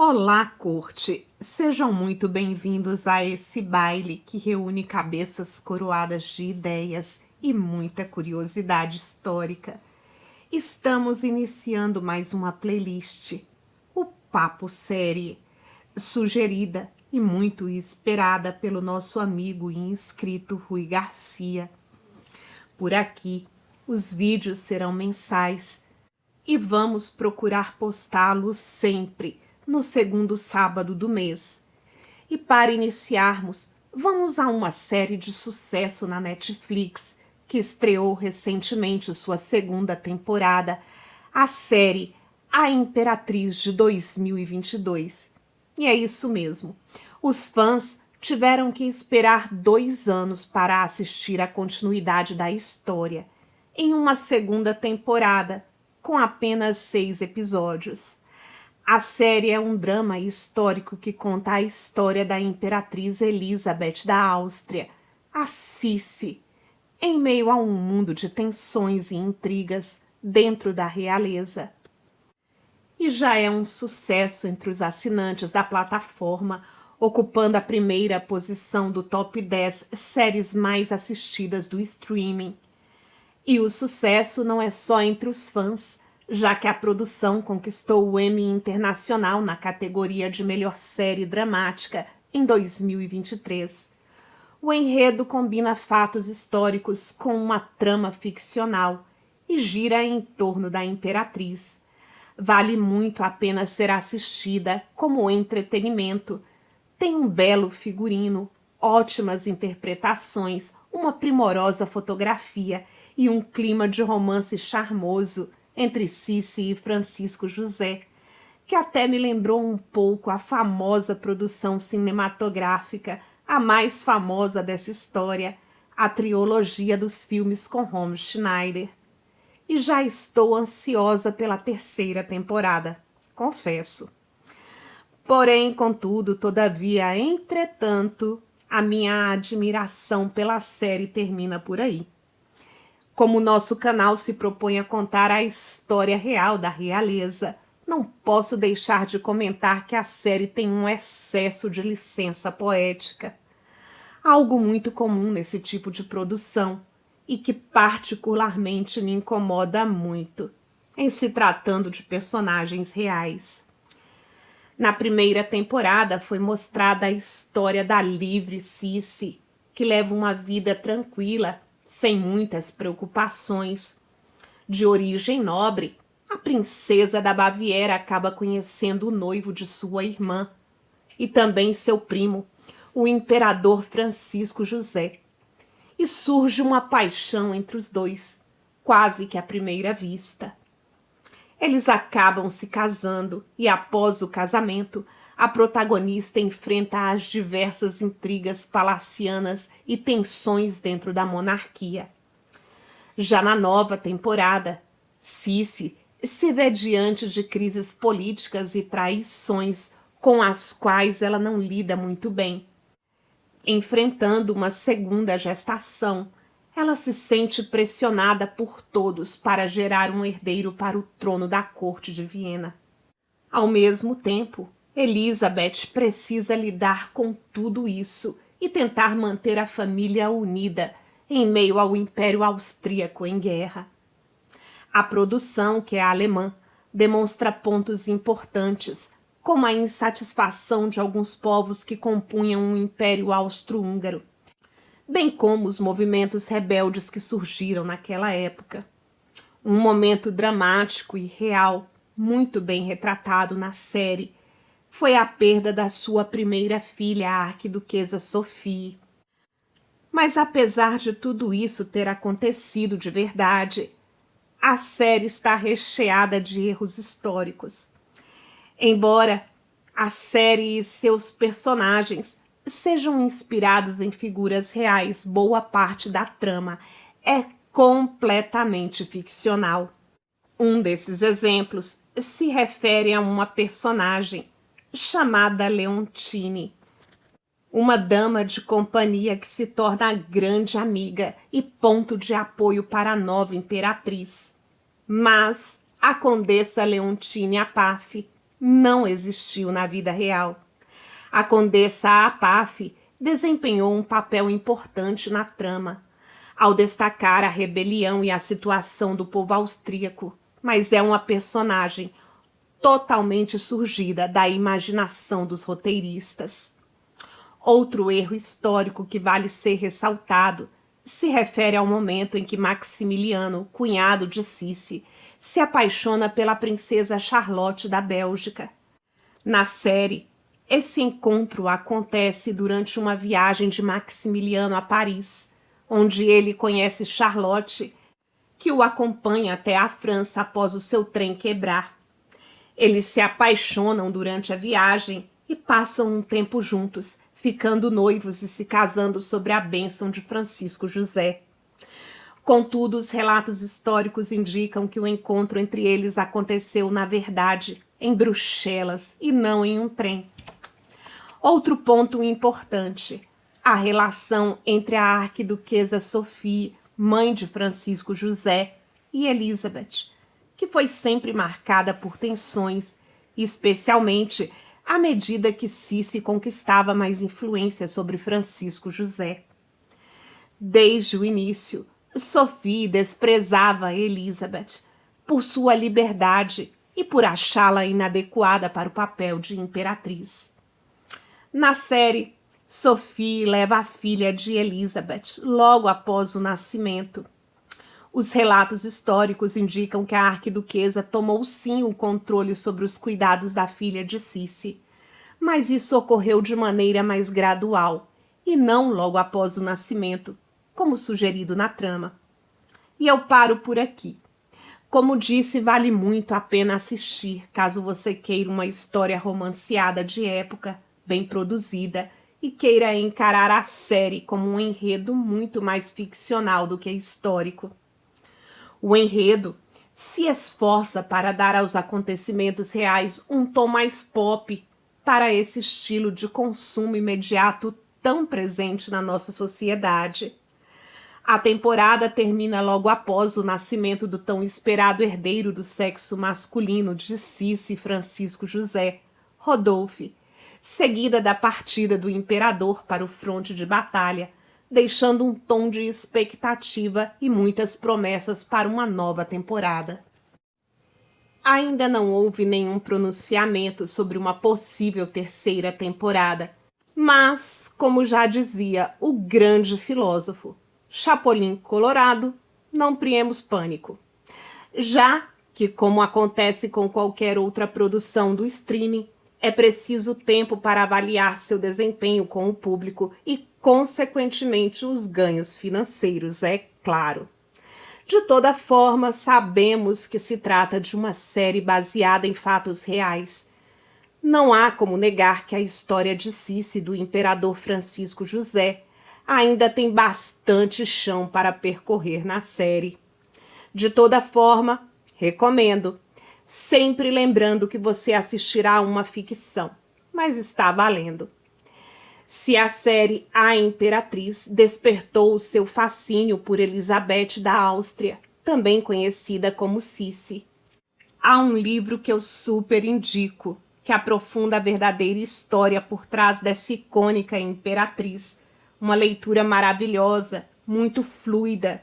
Olá, corte! Sejam muito bem-vindos a esse baile que reúne cabeças coroadas de ideias e muita curiosidade histórica. Estamos iniciando mais uma playlist, o Papo Série, sugerida e muito esperada pelo nosso amigo e inscrito Rui Garcia. Por aqui, os vídeos serão mensais e vamos procurar postá-los sempre no segundo sábado do mês. E para iniciarmos, vamos a uma série de sucesso na Netflix, que estreou recentemente sua segunda temporada, a série A Imperatriz de 2022. E é isso mesmo, os fãs tiveram que esperar 2 anos para assistir a continuidade da história, em uma segunda temporada, com apenas 6 episódios. A série é um drama histórico que conta a história da Imperatriz Elizabeth da Áustria, a Sissi, em meio a um mundo de tensões e intrigas dentro da realeza. E já é um sucesso entre os assinantes da plataforma, ocupando a primeira posição do top 10 séries mais assistidas do streaming. E o sucesso não é só entre os fãs, já que a produção conquistou o Emmy Internacional na categoria de Melhor Série Dramática em 2023. O enredo combina fatos históricos com uma trama ficcional e gira em torno da Imperatriz. Vale muito a pena ser assistida como entretenimento. Tem um belo figurino, ótimas interpretações, uma primorosa fotografia e um clima de romance charmoso entre Sissi e Francisco José, que até me lembrou um pouco a famosa produção cinematográfica, a mais famosa dessa história, a trilogia dos filmes com Romy Schneider. E já estou ansiosa pela 3ª temporada, confesso. Porém, contudo, todavia, entretanto, a minha admiração pela série termina por aí. Como o nosso canal se propõe a contar a história real da realeza, não posso deixar de comentar que a série tem um excesso de licença poética. Algo muito comum nesse tipo de produção e que particularmente me incomoda muito, em se tratando de personagens reais. Na primeira temporada foi mostrada a história da livre Sissi, que leva uma vida tranquila, sem muitas preocupações. De origem nobre, a princesa da Baviera acaba conhecendo o noivo de sua irmã e também seu primo, o imperador Francisco José. E surge uma paixão entre os dois, quase que à primeira vista. Eles acabam se casando e, após o casamento, a protagonista enfrenta as diversas intrigas palacianas e tensões dentro da monarquia. Já na nova temporada, Sissi se vê diante de crises políticas e traições com as quais ela não lida muito bem. Enfrentando uma segunda gestação, ela se sente pressionada por todos para gerar um herdeiro para o trono da corte de Viena. Ao mesmo tempo, Elizabeth precisa lidar com tudo isso e tentar manter a família unida em meio ao Império Austríaco em guerra. A produção, que é alemã, demonstra pontos importantes, como a insatisfação de alguns povos que compunham o Império Austro-Húngaro, bem como os movimentos rebeldes que surgiram naquela época. Um momento dramático e real, muito bem retratado na série, foi a perda da sua primeira filha, a arquiduquesa Sophie. Mas apesar de tudo isso ter acontecido de verdade, a série está recheada de erros históricos. Embora a série e seus personagens sejam inspirados em figuras reais, boa parte da trama é completamente ficcional. Um desses exemplos se refere a uma personagem chamada Leontine, uma dama de companhia que se torna grande amiga e ponto de apoio para a nova imperatriz. Mas a condessa Leontine Apaf não existiu na vida real. A condessa Apaf desempenhou um papel importante na trama, ao destacar a rebelião e a situação do povo austríaco, mas é uma personagem totalmente surgida da imaginação dos roteiristas. Outro erro histórico que vale ser ressaltado se refere ao momento em que Maximiliano, cunhado de Sissi, se apaixona pela princesa Charlotte da Bélgica. Na série, esse encontro acontece durante uma viagem de Maximiliano a Paris, onde ele conhece Charlotte, que o acompanha até a França após o seu trem quebrar. Eles se apaixonam durante a viagem e passam um tempo juntos, ficando noivos e se casando sob a bênção de Francisco José. Contudo, os relatos históricos indicam que o encontro entre eles aconteceu, na verdade, em Bruxelas e não em um trem. Outro ponto importante, a relação entre a arquiduquesa Sophie, mãe de Francisco José, e Elizabeth, que foi sempre marcada por tensões, especialmente à medida que Sissi conquistava mais influência sobre Francisco José. Desde o início, Sophie desprezava Elizabeth por sua liberdade e por achá-la inadequada para o papel de imperatriz. Na série, Sophie leva a filha de Elizabeth logo após o nascimento. Os relatos históricos indicam que a arquiduquesa tomou sim o controle sobre os cuidados da filha de Sissi, mas isso ocorreu de maneira mais gradual e não logo após o nascimento, como sugerido na trama. E eu paro por aqui. Como disse, vale muito a pena assistir, caso você queira uma história romanceada de época, bem produzida, e queira encarar a série como um enredo muito mais ficcional do que histórico. O enredo se esforça para dar aos acontecimentos reais um tom mais pop para esse estilo de consumo imediato tão presente na nossa sociedade. A temporada termina logo após o nascimento do tão esperado herdeiro do sexo masculino de Sissi e Francisco José, Rodolphe, seguida da partida do imperador para o fronte de batalha, deixando um tom de expectativa e muitas promessas para uma nova temporada. Ainda não houve nenhum pronunciamento sobre uma possível terceira temporada, mas, como já dizia o grande filósofo Chapolin Colorado, não criemos pânico. Já que, como acontece com qualquer outra produção do streaming, é preciso tempo para avaliar seu desempenho com o público e, consequentemente, os ganhos financeiros, é claro. De toda forma, sabemos que se trata de uma série baseada em fatos reais. Não há como negar que a história de Sissi do imperador Francisco José ainda tem bastante chão para percorrer na série. De toda forma, recomendo, sempre lembrando que você assistirá a uma ficção, mas está valendo. Se a série A Imperatriz despertou o seu fascínio por Elizabeth da Áustria, também conhecida como Sissi, há um livro que eu super indico, que aprofunda a verdadeira história por trás dessa icônica imperatriz. Uma leitura maravilhosa, muito fluida.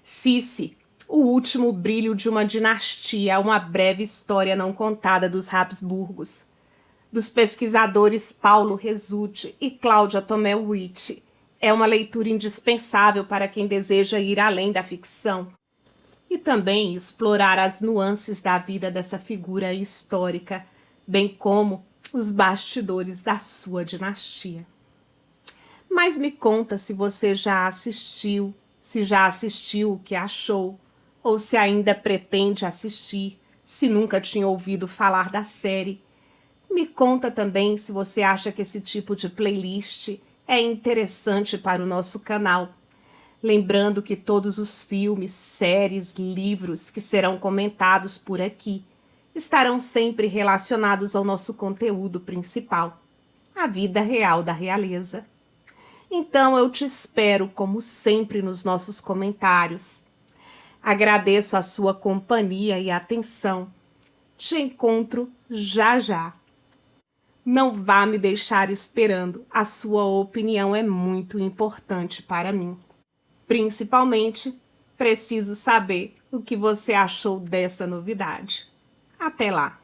Sissi, o último brilho de uma dinastia, uma breve história não contada dos Habsburgos, dos pesquisadores Paulo Resulti e Cláudia Tomé Witt. É uma leitura indispensável para quem deseja ir além da ficção e também explorar as nuances da vida dessa figura histórica, bem como os bastidores da sua dinastia. Mas me conta se você já assistiu, se já assistiu, o que achou, ou se ainda pretende assistir, se nunca tinha ouvido falar da série. Me conta também se você acha que esse tipo de playlist é interessante para o nosso canal. Lembrando que todos os filmes, séries, livros que serão comentados por aqui estarão sempre relacionados ao nosso conteúdo principal, a vida real da realeza. Então eu te espero, como sempre, nos nossos comentários. Agradeço a sua companhia e atenção Te encontro já já. Não vá me deixar esperando, a sua opinião é muito importante para mim. Principalmente, preciso saber o que você achou dessa novidade. Até lá!